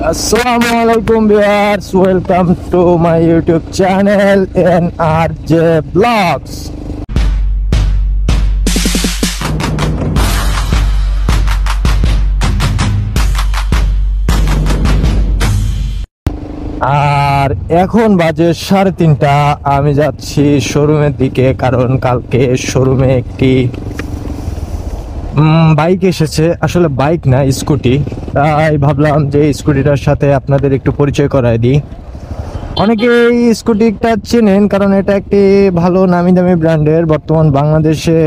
Assalamualaikum viewers, welcome to my YouTube channel NRJ Vlogs. আর এখন বাজে 3:30। আমি যাচ্ছি শোরুমের দিকে, কারণ কালকে শোরুমে একটি বাইক এসেছে। আসলে বাইক না, স্কুটি। তাই ভাবলাম যে স্কুটিটার সাথে আপনাদের একটু পরিচয় করায় দিই। অনেকে এই স্কুটিটা চেনেন, কারণ এটা একটি ভালো নামি দামি ব্র্যান্ডের। বর্তমান বাংলাদেশে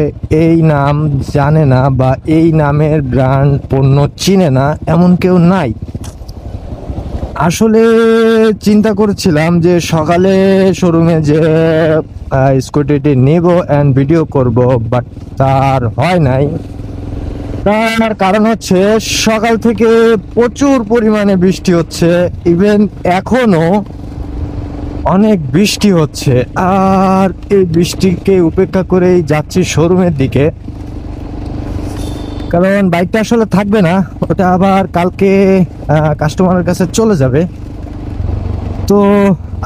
এই নাম জানে না বা এই নামের ব্র্যান্ড পণ্য চিনে না এমন কেউ নাই। আসলে চিন্তা করছিলাম যে সকালে শোরুমে যে স্কুটিটি নিব অ্যান্ড ভিডিও করব, বাট তার হয় নাই। তার কারণ হচ্ছে সকাল থেকে প্রচুর পরিমাণে বৃষ্টি হচ্ছে, ইভেন এখনো অনেক বৃষ্টি হচ্ছে। আর এই বৃষ্টিকে উপেক্ষা করেই যাচ্ছি শোরুমের দিকে, কারণ বাইকটা আসলে থাকবে না, ওটা আবার কালকে কাস্টমারের কাছে চলে যাবে। তো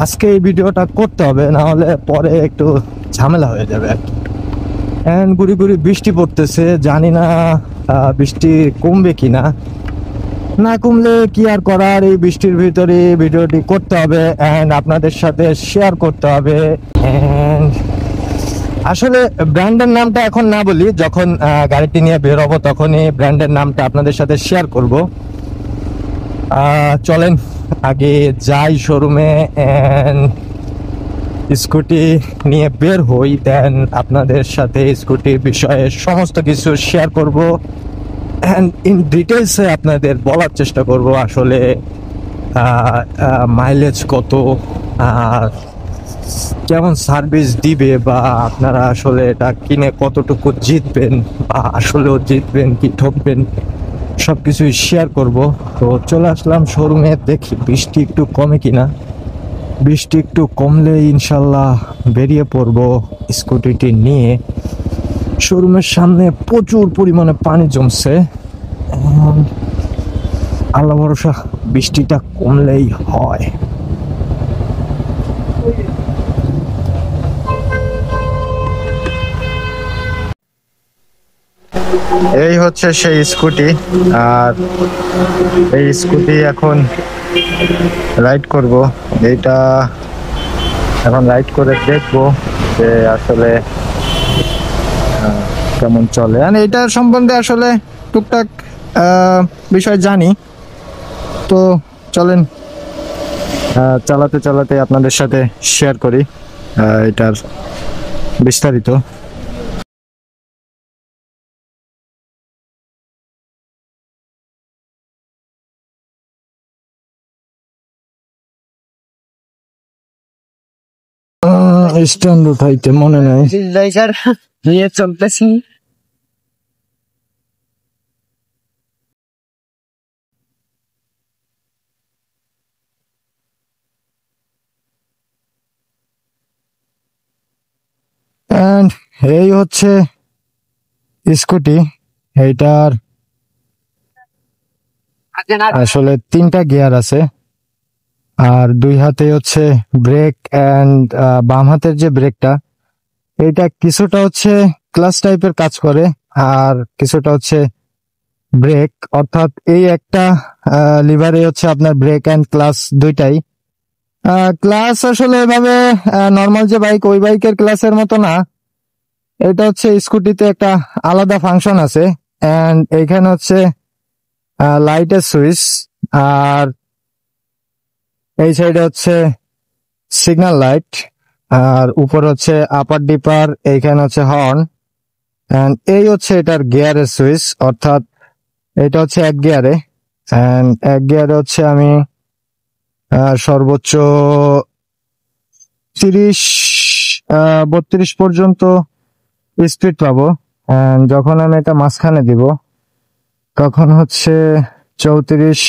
আজকে এই ভিডিওটা করতে হবে, না হলে পরে একটু ঝামেলা হয়ে যাবে আর কি। অ্যান্ড গুড়ি গুড়ি বৃষ্টি পড়তেছে, জানি না বৃষ্টি কমবে কিনা। না কমলে কি আর করার, এই বৃষ্টির ভিতরে ভিডিওটি করতে হবে অ্যান্ড আপনাদের সাথে শেয়ার করতে হবে। অ্যান্ড আসলে ব্র্যান্ডের নামটা এখন না বলি, যখন গাড়িটি নিয়ে বের হবো তখনই ব্র্যান্ডের নামটা আপনাদের সাথে শেয়ার করব। চলেন আগে যাই শোরুমে অ্যান্ড স্কুটি নিয়ে বের হই, দেন আপনাদের সাথে স্কুটির বিষয়ে সমস্ত কিছু শেয়ার করব অ্যান্ড ইন ডিটেলসে আপনাদের বলার চেষ্টা করব আসলে মাইলেজ কত, কেমন সার্ভিস দিবে, বা আপনারা আসলে এটা কিনে কতটুকু জিতবেন, বা আসলেও জিতবেন কি ঠকবেন, সব কিছুই শেয়ার করব। তো চলে আসলাম শোরুমে, দেখি বৃষ্টি একটু কমে কিনা। বৃষ্টি একটু কমলে ইনশাল্লাহ বেরিয়ে পড়ব স্কুটিটি নিয়ে। শোরুমের সামনে প্রচুর পরিমাণে পানি জমছে, আল্লাহ ভরসা বৃষ্টিটা কমলেই হয়। এই হচ্ছে সেই স্কুটি, আর এই স্কুটি এখন রাইড করব। এইটা এখন রাইড করে দেখবো যে আসলে কেমন চলে। আর এইটার সম্বন্ধে আসলে টুকটাক বিষয় জানি। তো চলেন চালাতে চালাতে আপনাদের সাথে শেয়ার করি এটার বিস্তারিত। স্ট্যান্ড উঠাইতে মনে নাই, নিয়ে চলতেছি। এই হচ্ছে স্কুটি। এইটার আসলে 3টা গিয়ার আছে, আর 2 হাতে হচ্ছে ব্রেক অ্যান্ড বাম হাতের যে ব্রেকটা, এইটা কিছুটা হচ্ছে ক্লাচ টাইপের কাজ করে, আর কিছুটা হচ্ছে ব্রেক। অর্থাৎ এই একটা লিভারে হচ্ছে আপনার ব্রেক অ্যান্ড ক্লাচ দুইটাই। ক্লাচ আসলে এভাবে নর্মাল যে বাইক ওই বাইকের ক্লাচের মতো না, এটা হচ্ছে স্কুটিতে একটা আলাদা ফাংশন আছে। অ্যান্ড এইখানে হচ্ছে লাইটের সুইচ, আর এই সাইডে হচ্ছে সিগন্যাল লাইট, আর উপর হচ্ছে আপার ডিপার, এইখানে হচ্ছে হর্ন। অ্যান্ড এই হচ্ছে এটার গিয়ারের সুইচ, অর্থাৎ এটা হচ্ছে 1 গিয়ারে। অ্যান্ড 1 গিয়ারে হচ্ছে আমি সর্বোচ্চ 32 পর্যন্ত স্পিড পাবো। অ্যান্ড যখন আমি এটা মাঝখানে দিব তখন হচ্ছে 34,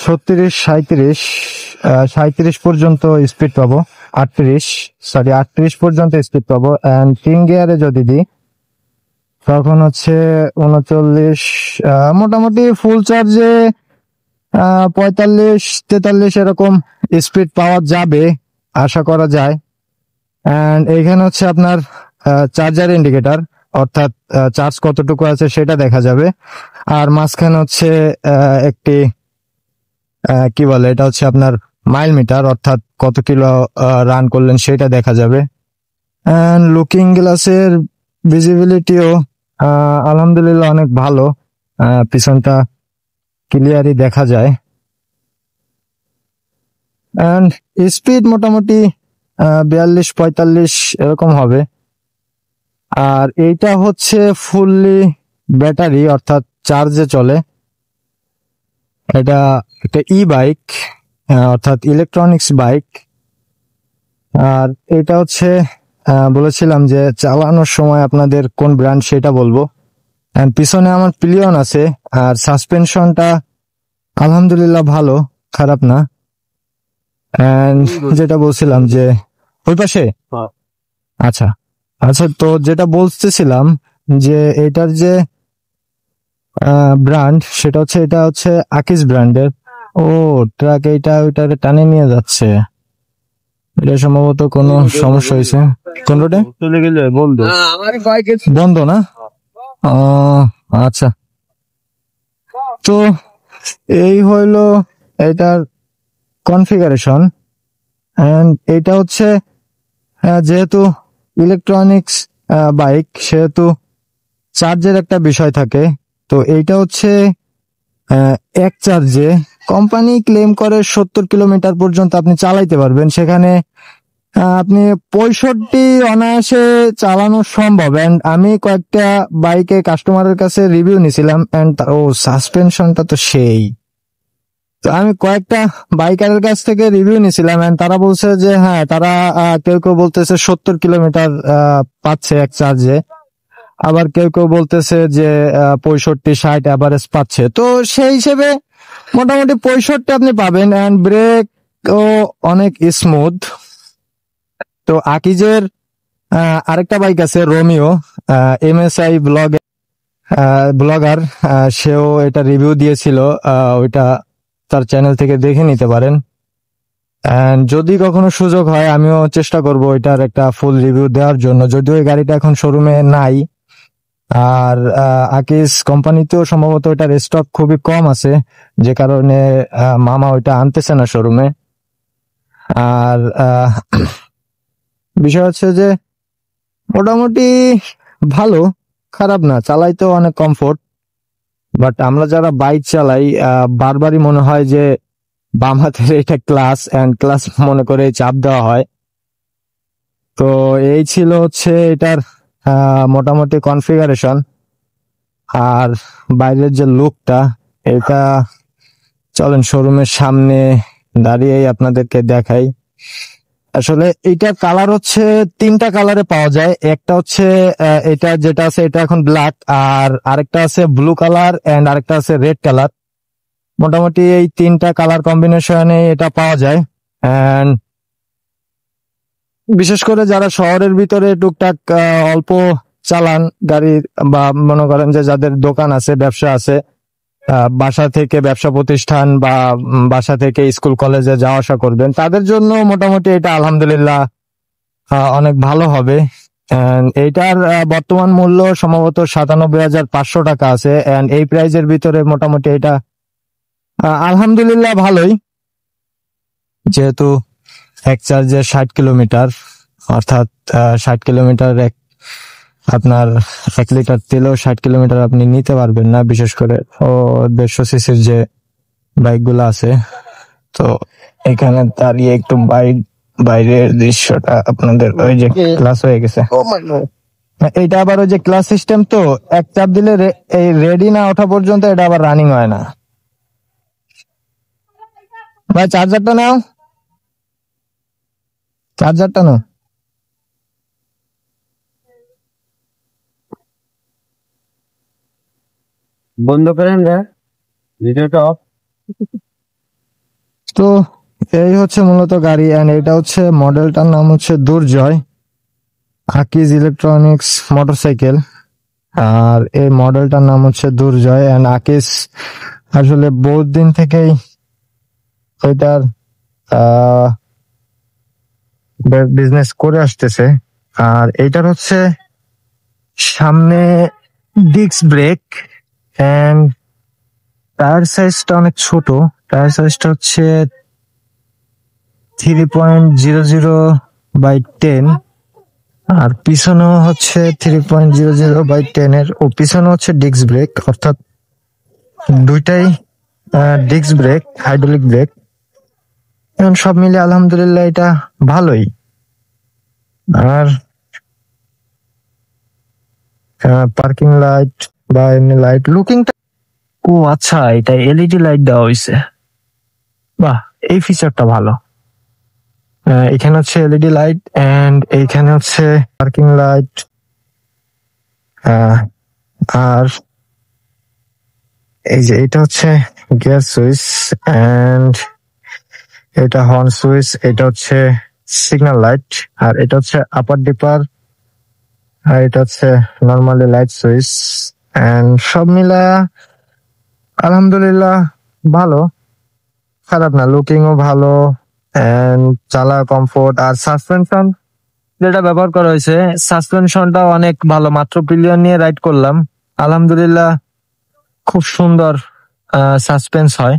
36, 37 পর্যন্ত স্পিড পাবো। 38 পর্যন্ত স্পিড পাবো। অ্যান্ড 3 গিয়ারে যদি দিই তখন হচ্ছে 39, মোটামুটি ফুল চার্জে 45-43 এরকম স্পিড পাওয়া যাবে আশা করা যায়। এন্ড এইখানে হচ্ছে আপনার চার্জার ইন্ডিকেটর, অর্থাৎ চার্জ কতটুকু আছে সেটা দেখা যাবে। আর মাঝখানে হচ্ছে একটি কি বলে, এটা হচ্ছে আপনার মাইল মিটার, অর্থাৎ কত কিলো রান করলেন সেটা দেখা যাবে। এন্ড লুকিং গ্লাসের ভিজিবিলিটিও আলহামদুলিল্লাহ অনেক ভালো, পিছনটা ক্লিয়ারই দেখা যায়। এন্ড স্পিড মোটামুটি 42-45 এরকম হবে। আর এইটা হচ্ছে ফুললি ব্যাটারি, অর্থাৎ চার্জে চলে। এটা একটা ই বাইক, অর্থাৎ ইলেকট্রনিক্স বাইক। আর এটা হচ্ছে বলেছিলাম যে চালানোর সময় আপনাদের কোন ব্র্যান্ড সেটা বলবো। এন্ড পিছনে আমার পিলিয়ন আছে, আর সাসপেনশনটা আলহামদুলিল্লাহ ভালো, খারাপ না। এন্ড যেটা বলছিলাম যে ওই পাশে, আচ্ছা আচ্ছা, তো যেটা বলতেছিলাম যে এটার যে ব্র্যান্ড সেটা হচ্ছে, এটা হচ্ছে আকিজ ব্র্যান্ডের। ও ট্রাক এইটা ওইটারে টানে নিয়ে যাচ্ছে, এটা সম্ভবত কোনো সমস্যা হয়েছে। কোন রোডে চলে গেলে বন্ধ, বন্ধ না? আচ্ছা, তো এই হইলো এটার কনফিগারেশন। এন্ড এটা হচ্ছে যেহেতু ইলেকট্রনিক্স বাইক, সেহেতু চার্জের একটা বিষয় থাকে। তো এইটা হচ্ছে এক চার্জে কোম্পানি ক্লেম করে 70 কিলোমিটার পর্যন্ত আপনি চালাইতে পারবেন। সেখানে আপনি 65 অনায়াসে চালানো সম্ভব। এন্ড আমি কয়েকটা বাইকে কাস্টমারের কাছে রিভিউ নিছিলাম, এন্ড ও সাসপেনশনটা তো সেই। তো আমি কয়েকটা বাইকারের কাছ থেকে রিভিউ নিছিলাম, এন্ড তারা বলছে যে হ্যাঁ, তারা কেউ কেউ বলতেছে 70 কিলোমিটার পাচ্ছে এক চার্জে, আবার কেউ কেউ বলতেছে যে 65-60 অ্যাভারেজ পাচ্ছে। তো সেই হিসেবে মোটামুটি 65 আপনি পাবেন। এন্ড ব্রেক ও অনেক স্মুথ। তো আকিজের আরেকটা বাইক আছে রোমিও, MSI ব্লগার, সেও এটা রিভিউ দিয়েছিল, ওইটা তার চ্যানেল থেকে দেখে নিতে পারেন। এন্ড যদি কখনো সুযোগ হয় আমিও চেষ্টা করব এটার একটা ফুল রিভিউ দেওয়ার জন্য, যদিও এই গাড়িটা এখন শোরুমে নাই। আর আকিজ কোম্পানিতেও সম্ভবত এটার স্টক খুবই কম আছে, যে কারণে মামা ওইটা আনতেছে না শোরুমে। আর বিষয় হচ্ছে যে মোটামুটি ভালো, খারাপ না, চালাইতেও অনেক কমফোর্ট। বাট আমরা যারা বাইক চালাই বারবারই মনে হয় যে বাম হাতের এটা ক্লাস, এন্ড ক্লাস মনে করে চাপ দেওয়া হয়। তো এই ছিল হচ্ছে এটার মোটামুটি কনফিগারেশন। আর বাইরের যে লুকটা, এটা চলেন শোরুমের সামনে দাঁড়িয়েই আপনাদেরকে দেখাই। আসলে এইটার কালার হচ্ছে 3টা কালারে পাওয়া যায়। একটা হচ্ছে এটা যেটা আছে এটা এখন ব্ল্যাক, আর আরেকটা আছে ব্লু কালার, এন্ড আরেকটা আছে রেড কালার। মোটামুটি এই 3টা কালার কম্বিনেশনে এটা পাওয়া যায়। এন্ড বিশেষ করে যারা শহরের ভিতরে টুকটাক অল্প চালান গাড়ি, বা মনে করেন যে যাদের দোকান আছে, ব্যবসা আছে, বাসা থেকে ব্যবসা প্রতিষ্ঠান বা বাসা থেকে স্কুল কলেজে যাওয়া আসা করবেন, তাদের জন্য মোটামুটি এটা আলহামদুলিল্লাহ অনেক ভালো হবে। এইটার বর্তমান মূল্য সম্ভবত 97,500 টাকা আছে। এন্ড এই প্রাইজের ভিতরে মোটামুটি এটা আলহামদুলিল্লাহ ভালোই, যেহেতু এক চার্জে 60 কিলোমিটার, অর্থাৎ 60 কিলোমিটার আপনার 1 লিটার তেলেও 60 কিলোমিটার আপনি নিতে পারবেন না, বিশেষ করে 150 সিসির যে বাইকগুলো আছে। তো এখানে দাঁড়িয়ে একটু বাইরের দৃশ্যটা আপনাদের, ওই যে ক্লাস হয়ে গেছে, এইটা আবার ওই যে ক্লাস সিস্টেম, তো এক চাপ দিলে এই রেডি না ওঠা পর্যন্ত এটা আবার রানিং হয় না। ভাই চার্জারটা নাও, চার্জারটা নাও। বন্ধ করেন ভিডিওটা অফ। তো এই হচ্ছে মূলত গাড়ি। এন্ড এটা হচ্ছে মডেলটার নাম হচ্ছে দুর্জয়, আকিজ ইলেকট্রনিক্স মোটরসাইকেল। আর এই মডেলটার নাম হচ্ছে দুর্জয়। এন্ড আকিজ আসলে বহুত দিন থেকেই এটার বিজনেস করে আসতেছে। আর এইটার হচ্ছে সামনে ডিস্ক ব্রেক এন্ড টায়ার সাইজটা অনেক ছোট। টায়ার সাইজটা হচ্ছে 3.00/10, আর পিছনেও হচ্ছে 3.00/10 এর, ও পিছনে হচ্ছে ডিস্ক ব্রেক, অর্থাৎ দুইটাই ডিস্ক ব্রেক, হাইড্রোলিক ব্রেক। এখন সব মিলে আলহামদুলিল্লাহ এটা ভালোই। আর পার্কিং লাইট বা এমনি লাইট লুকিংটা, ও আচ্ছা, এটা এলইডি লাইট দেওয়া হয়েছে। বাহ, এই ফিচারটা ভালো। এখানে হচ্ছে এলইডি লাইট এন্ড এইখানে হচ্ছে পার্কিং লাইট। আর এই যে এটা হচ্ছে গিয়ার সুইচ এন্ড এটা হর্ন সুইচ, এটা হচ্ছে সিগন্যাল লাইট, আর এটা হচ্ছে আপার ডিপার, আর এটা হচ্ছে নর্মালি লাইট সুইচ। এন্ড সব মিলা আলহামদুলিল্লাহ ভালো, খারাপ না, লুকিংও ভালো এন্ড চালা কমফোর্ট। আর সাসপেনশন যেটা ব্যবহার করা হয়েছে, সাসপেনশনটা অনেক ভালো। মাত্র পিলিয়ন নিয়ে রাইড করলাম, আলহামদুলিল্লাহ খুব সুন্দর সাসপেন্স হয়।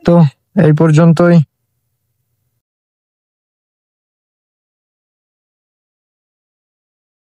তো এই পর্যন্তই।